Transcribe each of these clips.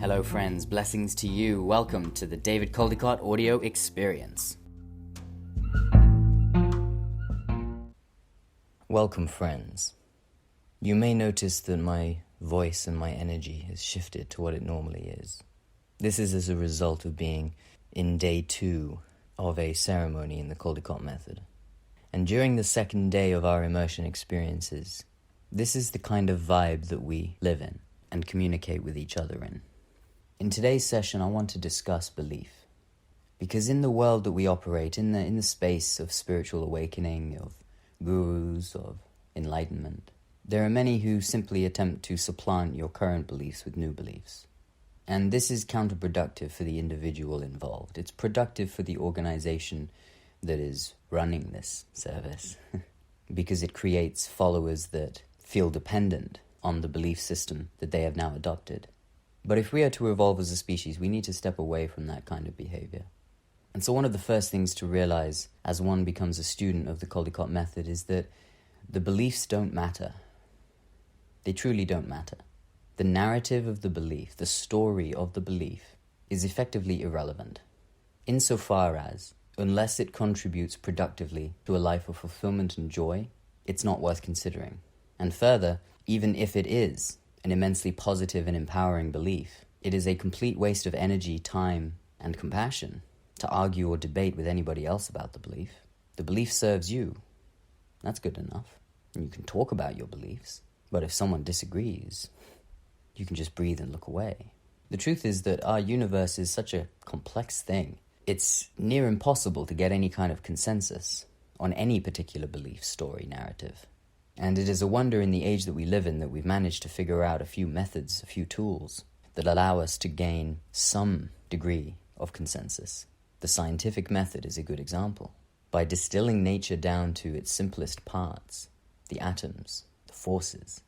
Hello friends, blessings to you. Welcome to the David Caldicott audio experience. Welcome friends. You may notice that my voice and my energy has shifted to what it normally is. This is as a result of being in day 2 of a ceremony in the Caldicott Method. And during the second day of our immersion experiences, this is the kind of vibe that we live in and communicate with each other in. In today's session, I want to discuss belief. Because in the world that we operate, in the space of spiritual awakening, of gurus, of enlightenment, there are many who simply attempt to supplant your current beliefs with new beliefs. And this is counterproductive for the individual involved. It's productive for the organization that is running this service because it creates followers that feel dependent on the belief system that they have now adopted. But if we are to evolve as a species, we need to step away from that kind of behavior. And so one of the first things to realize as one becomes a student of the Caldicott Method is that the beliefs don't matter. They truly don't matter. The narrative of the belief, the story of the belief, is effectively irrelevant, insofar as, unless it contributes productively to a life of fulfillment and joy, it's not worth considering. And further, even if it is an immensely positive and empowering belief, it is a complete waste of energy, time, and compassion to argue or debate with anybody else about the belief. The belief serves you. That's good enough. And you can talk about your beliefs. But if someone disagrees, you can just breathe and look away. The truth is that our universe is such a complex thing. It's near impossible to get any kind of consensus on any particular belief, story, narrative. And it is a wonder in the age that we live in that we've managed to figure out a few methods, a few tools that allow us to gain some degree of consensus. The scientific method is a good example. By distilling nature down to its simplest parts, the atoms, the forces,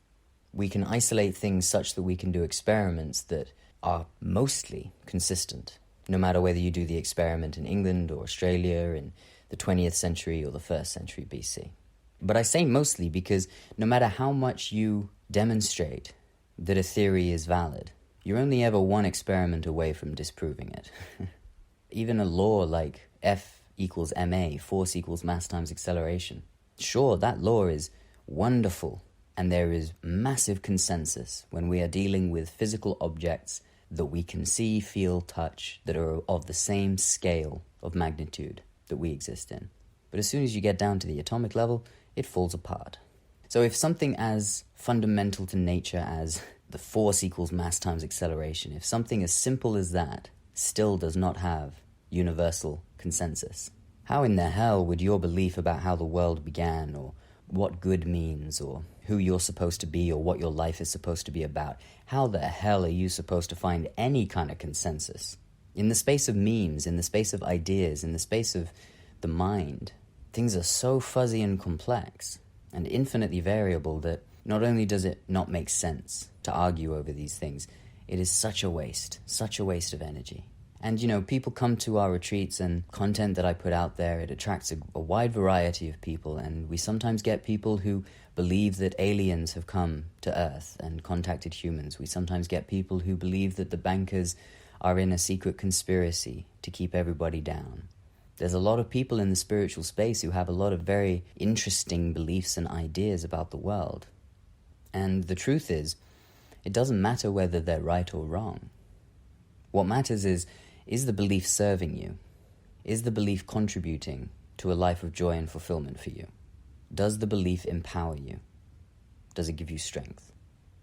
we can isolate things such that we can do experiments that are mostly consistent, no matter whether you do the experiment in England or Australia in the 20th century or the 1st century BC. But I say mostly because no matter how much you demonstrate that a theory is valid, you're only ever one experiment away from disproving it. Even a law like F equals ma, force equals mass times acceleration. Sure, that law is wonderful, and there is massive consensus when we are dealing with physical objects that we can see, feel, touch, that are of the same scale of magnitude that we exist in. But as soon as you get down to the atomic level, it falls apart. So if something as fundamental to nature as the force equals mass times acceleration, if something as simple as that still does not have universal consensus, how in the hell would your belief about how the world began, or what good means, or who you're supposed to be, or what your life is supposed to be about, how the hell are you supposed to find any kind of consensus? In the space of memes, in the space of ideas, in the space of the mind, things are so fuzzy and complex and infinitely variable that not only does it not make sense to argue over these things, it is such a waste of energy. And people come to our retreats, and content that I put out there, it attracts a wide variety of people, and we sometimes get people who believe that aliens have come to Earth and contacted humans. We sometimes get people who believe that the bankers are in a secret conspiracy to keep everybody down. There's a lot of people in the spiritual space who have a lot of very interesting beliefs and ideas about the world. And the truth is, it doesn't matter whether they're right or wrong. What matters is the belief serving you? Is the belief contributing to a life of joy and fulfillment for you? Does the belief empower you? Does it give you strength?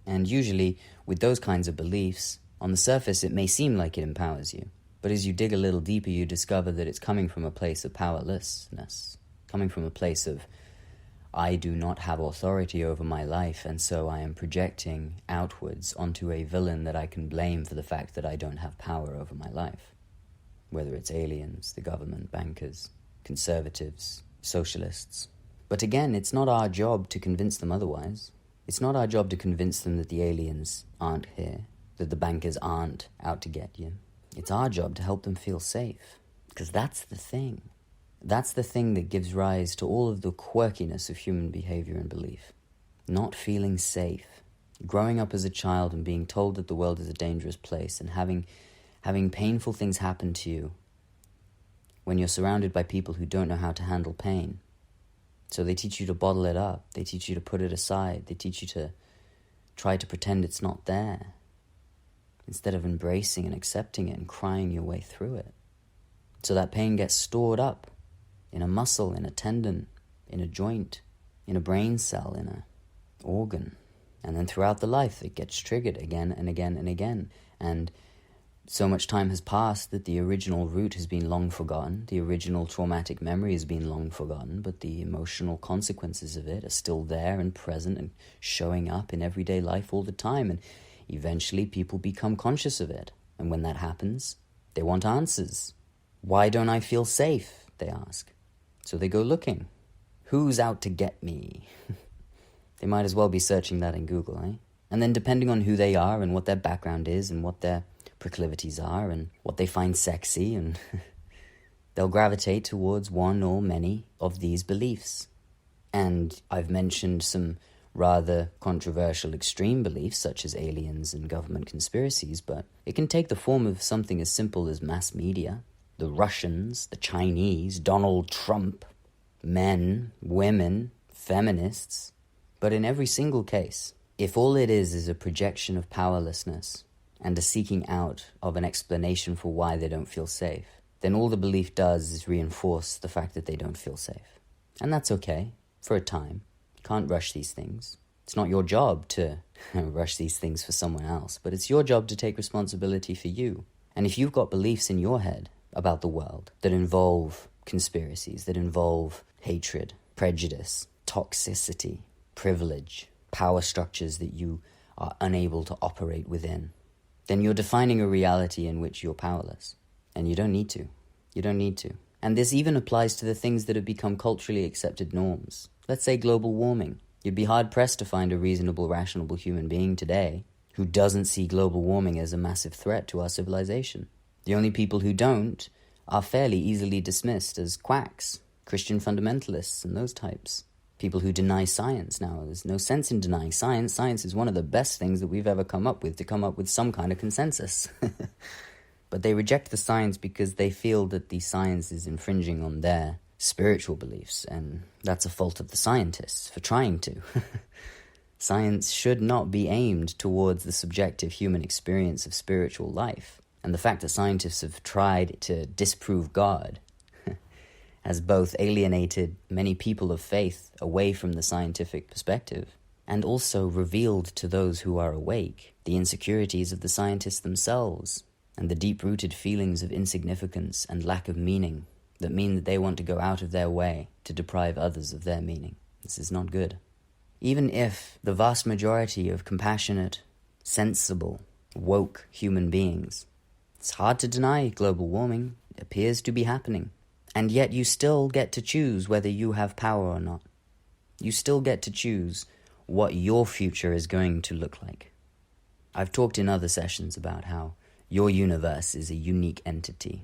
And usually, with those kinds of beliefs, on the surface it may seem like it empowers you. But as you dig a little deeper, you discover that it's coming from a place of powerlessness, coming from a place of, I do not have authority over my life, and so I am projecting outwards onto a villain that I can blame for the fact that I don't have power over my life. Whether it's aliens, the government, bankers, conservatives, socialists. But again, it's not our job to convince them otherwise. It's not our job to convince them that the aliens aren't here, that the bankers aren't out to get you. It's our job to help them feel safe, because that's the thing. That's the thing that gives rise to all of the quirkiness of human behavior and belief. Not feeling safe. Growing up as a child and being told that the world is a dangerous place and having painful things happen to you when you're surrounded by people who don't know how to handle pain. So they teach you to bottle it up. They teach you to put it aside. They teach you to try to pretend it's not there, instead of embracing and accepting it and crying your way through it. So that pain gets stored up in a muscle, in a tendon, in a joint, in a brain cell, in an organ. And then throughout the life, it gets triggered again and again and again. And so much time has passed that the original root has been long forgotten. The original traumatic memory has been long forgotten, but the emotional consequences of it are still there and present and showing up in everyday life all the time. And eventually people become conscious of it. And when that happens, they want answers. Why don't I feel safe? They ask. So they go looking. Who's out to get me? They might as well be searching that in Google, eh? And then depending on who they are and what their background is and what their proclivities are and what they find sexy, and they'll gravitate towards one or many of these beliefs. And I've mentioned some rather controversial extreme beliefs such as aliens and government conspiracies, but it can take the form of something as simple as mass media, the Russians, the Chinese, Donald Trump, men, women, feminists. But in every single case, if all it is a projection of powerlessness and a seeking out of an explanation for why they don't feel safe, then all the belief does is reinforce the fact that they don't feel safe. And that's okay, for a time. You can't rush these things. It's not your job to rush these things for someone else, but it's your job to take responsibility for you. And if you've got beliefs in your head about the world that involve conspiracies, that involve hatred, prejudice, toxicity, privilege, power structures that you are unable to operate within, then you're defining a reality in which you're powerless. And you don't need to. You don't need to. And this even applies to the things that have become culturally accepted norms. Let's say global warming. You'd be hard-pressed to find a reasonable, rational human being today who doesn't see global warming as a massive threat to our civilization. The only people who don't are fairly easily dismissed as quacks, Christian fundamentalists and those types. People who deny science now. There's no sense in denying science. Science is one of the best things that we've ever come up with, to come up with some kind of consensus. But they reject the science because they feel that the science is infringing on their spiritual beliefs, and that's a fault of the scientists for trying to. Science should not be aimed towards the subjective human experience of spiritual life. And the fact that scientists have tried to disprove God has both alienated many people of faith away from the scientific perspective, and also revealed to those who are awake the insecurities of the scientists themselves, and the deep-rooted feelings of insignificance and lack of meaning that mean that they want to go out of their way to deprive others of their meaning. This is not good. Even if the vast majority of compassionate, sensible, woke human beings, it's hard to deny global warming appears to be happening. And yet you still get to choose whether you have power or not. You still get to choose what your future is going to look like. I've talked in other sessions about how your universe is a unique entity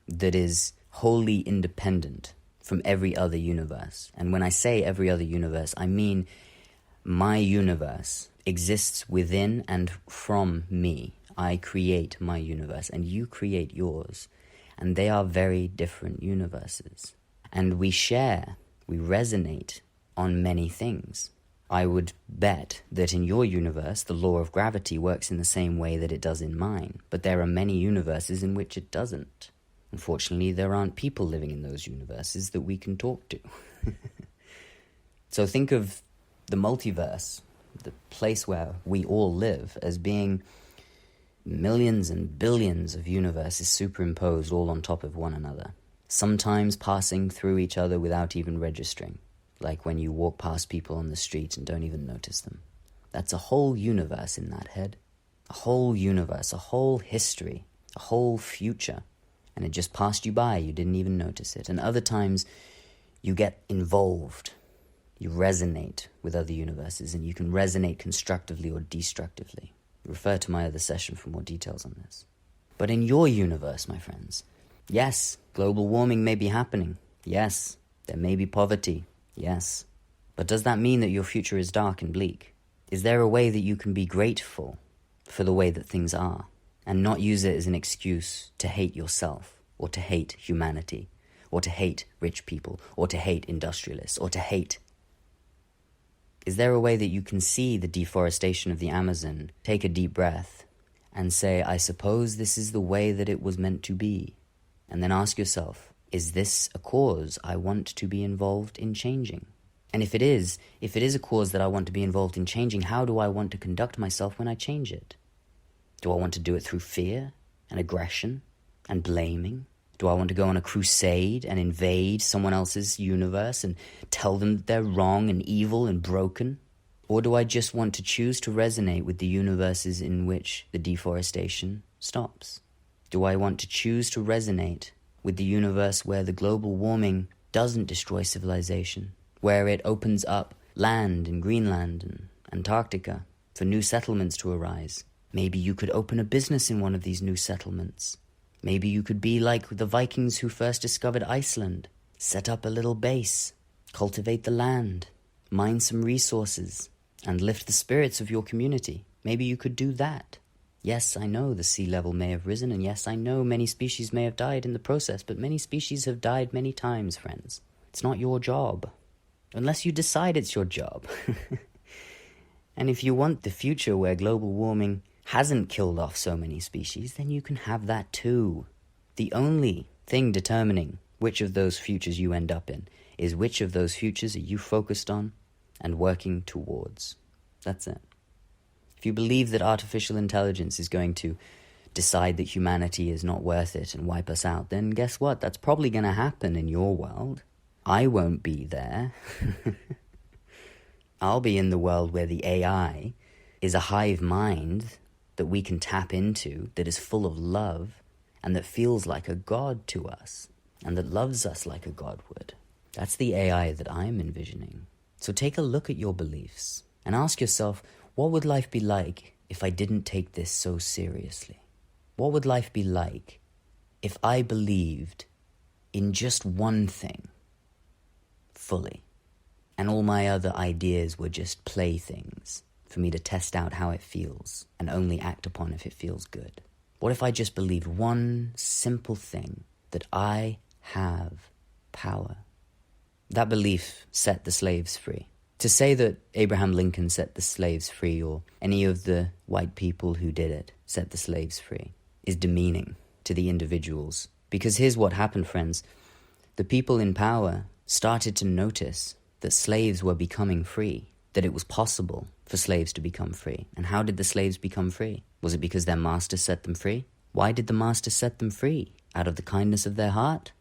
that is wholly independent from every other universe. And when I say every other universe, I mean my universe exists within and from me. I create my universe and you create yours. And they are very different universes. And we resonate on many things. I would bet that in your universe, the law of gravity works in the same way that it does in mine. But there are many universes in which it doesn't. Unfortunately, there aren't people living in those universes that we can talk to. So think of the multiverse, the place where we all live, as being millions and billions of universes superimposed all on top of one another, sometimes passing through each other without even registering, like when you walk past people on the street and don't even notice them. That's a whole universe in that head, a whole universe, a whole history, a whole future, and it just passed you by, you didn't even notice it. And other times you get involved, you resonate with other universes, and you can resonate constructively or destructively. Refer to my other session for more details on this. But in your universe, my friends, yes, global warming may be happening. Yes, there may be poverty. Yes. But does that mean that your future is dark and bleak? Is there a way that you can be grateful for the way that things are and not use it as an excuse to hate yourself or to hate humanity or to hate rich people or to hate industrialists or to hate? Is there a way that you can see the deforestation of the Amazon, take a deep breath, and say, I suppose this is the way that it was meant to be? And then ask yourself, is this a cause I want to be involved in changing? And if it is a cause that I want to be involved in changing, how do I want to conduct myself when I change it? Do I want to do it through fear and aggression and blaming? Do I want to go on a crusade and invade someone else's universe and tell them that they're wrong and evil and broken? Or do I just want to choose to resonate with the universes in which the deforestation stops? Do I want to choose to resonate with the universe where the global warming doesn't destroy civilization, where it opens up land in Greenland and Antarctica for new settlements to arise? Maybe you could open a business in one of these new settlements. Maybe you could be like the Vikings who first discovered Iceland, set up a little base, cultivate the land, mine some resources, and lift the spirits of your community. Maybe you could do that. Yes, I know the sea level may have risen, and yes, I know many species may have died in the process, but many species have died many times, friends. It's not your job, unless you decide it's your job. And if you want the future where global warming hasn't killed off so many species, then you can have that too. The only thing determining which of those futures you end up in is which of those futures are you focused on and working towards. That's it. If you believe that artificial intelligence is going to decide that humanity is not worth it and wipe us out, then guess what? That's probably going to happen in your world. I won't be there. I'll be in the world where the AI is a hive mind that we can tap into, that is full of love, and that feels like a god to us, and that loves us like a god would. That's the AI that I'm envisioning. So take a look at your beliefs and ask yourself, what would life be like if I didn't take this so seriously? What would life be like if I believed in just one thing fully, and all my other ideas were just playthings for me to test out how it feels and only act upon if it feels good? What if I just believed one simple thing, that I have power? That belief set the slaves free. To say that Abraham Lincoln set the slaves free, or any of the white people who did it set the slaves free, is demeaning to the individuals. Because here's what happened, friends. The people in power started to notice that slaves were becoming free, that it was possible for slaves to become free. And how did the slaves become free? Was it because their master set them free? Why did the master set them free? Out of the kindness of their heart?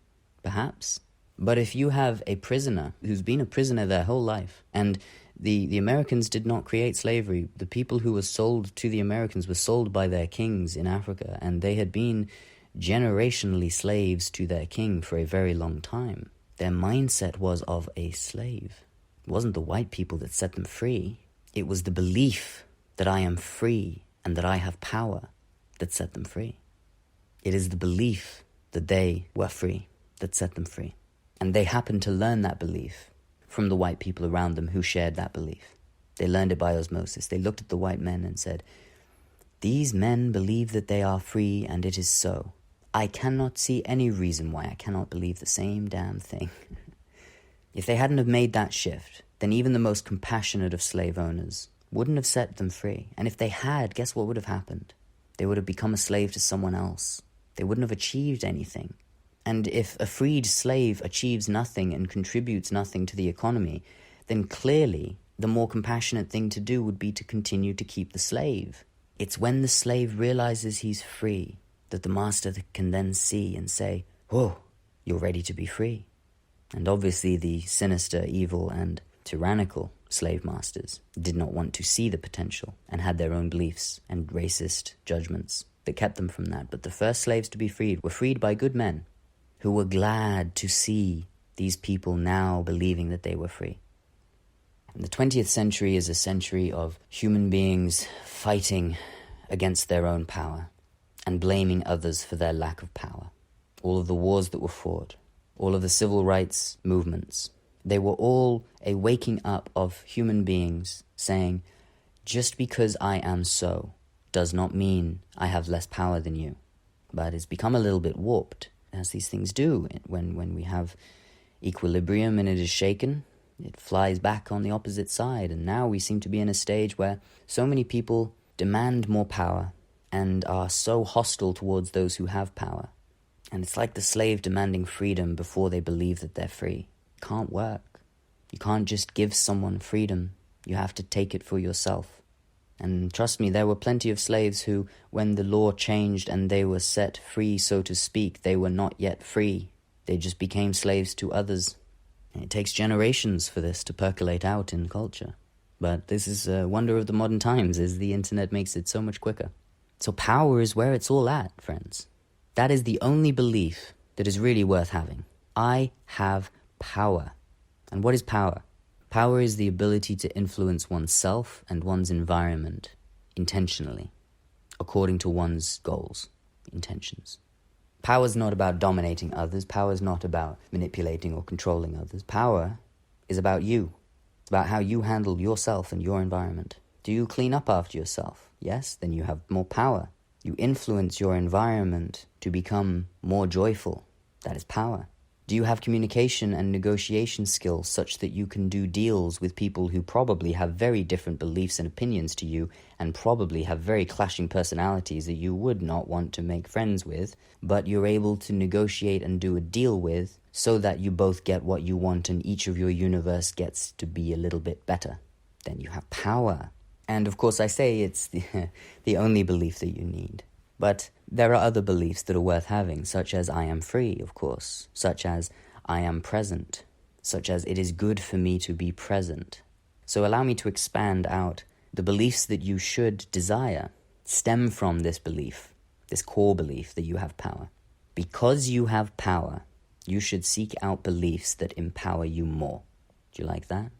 Perhaps. But if you have a prisoner who's been a prisoner their whole life, and the Americans did not create slavery, the people who were sold to the Americans were sold by their kings in Africa, and they had been generationally slaves to their king for a very long time. Their mindset was of a slave. It wasn't the white people that set them free. It was the belief that I am free and that I have power that set them free. It is the belief that they were free that set them free. And they happened to learn that belief from the white people around them who shared that belief. They learned it by osmosis. They looked at the white men and said, these men believe that they are free, and it is so. I cannot see any reason why I cannot believe the same damn thing. If they hadn't have made that shift, then even the most compassionate of slave owners wouldn't have set them free. And if they had, guess what would have happened? They would have become a slave to someone else. They wouldn't have achieved anything. And if a freed slave achieves nothing and contributes nothing to the economy, then clearly the more compassionate thing to do would be to continue to keep the slave. It's when the slave realizes he's free that the master can then see and say, whoa, you're ready to be free. And obviously the sinister, evil, and tyrannical slave masters did not want to see the potential and had their own beliefs and racist judgments that kept them from that. But the first slaves to be freed were freed by good men who were glad to see these people now believing that they were free. And the 20th century is a century of human beings fighting against their own power and blaming others for their lack of power. All of the wars that were fought, all of the civil rights movements, they were all a waking up of human beings saying, Just because I am so does not mean I have less power than you. But it's become a little bit warped, as these things do. When we have equilibrium and it is shaken, it flies back on the opposite side. And now we seem to be in a stage where so many people demand more power and are so hostile towards those who have power. And it's like the slave demanding freedom before they believe that they're free. It can't work. You can't just give someone freedom. You have to take it for yourself. And trust me, there were plenty of slaves who, when the law changed and they were set free, so to speak, they were not yet free. They just became slaves to others. And it takes generations for this to percolate out in culture. But this is a wonder of the modern times, as the internet makes it so much quicker. So power is where it's all at, friends. That is the only belief that is really worth having. I have power. And what is power? Power is the ability to influence oneself and one's environment intentionally, according to one's goals, intentions. Power is not about dominating others. Power is not about manipulating or controlling others. Power is about you. It's about how you handle yourself and your environment. Do you clean up after yourself? Yes, then you have more power. You influence your environment to become more joyful. That is power. Do you have communication and negotiation skills such that you can do deals with people who probably have very different beliefs and opinions to you and probably have very clashing personalities that you would not want to make friends with, but you're able to negotiate and do a deal with so that you both get what you want and each of your universe gets to be a little bit better? Then you have power. And of course I say it's the only belief that you need. But there are other beliefs that are worth having, such as I am free, of course, such as I am present, such as it is good for me to be present. So allow me to expand out. The beliefs that you should desire stem from this belief, this core belief that you have power. Because you have power, you should seek out beliefs that empower you more. Do you like that?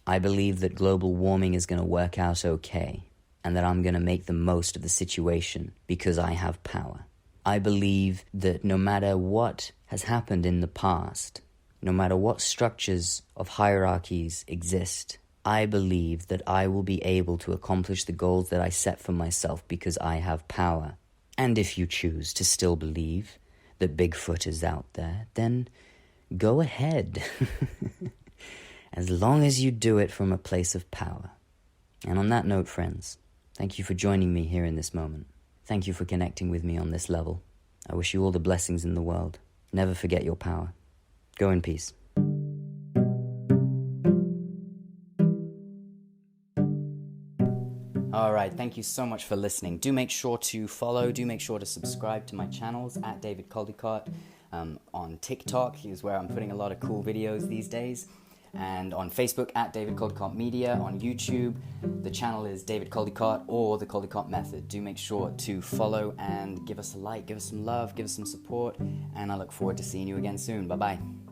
I believe that global warming is going to work out okay, and that I'm going to make the most of the situation because I have power. I believe that no matter what has happened in the past, no matter what structures of hierarchies exist, I believe that I will be able to accomplish the goals that I set for myself because I have power. And if you choose to still believe that Bigfoot is out there, then go ahead. As long as you do it from a place of power. And on that note, friends, thank you for joining me here in this moment. Thank you for connecting with me on this level. I wish you all the blessings in the world. Never forget your power. Go in peace. All right, thank you so much for listening. Do make sure to follow, do make sure to subscribe to my channels at David Caldicott. On TikTok is where I'm putting a lot of cool videos these days. And on Facebook at David Caldicott Media. On YouTube, the channel is David Caldicott or the Caldicott Method. Do make sure to follow and give us a like, give us some love, give us some support. And I look forward to seeing you again soon. Bye-bye.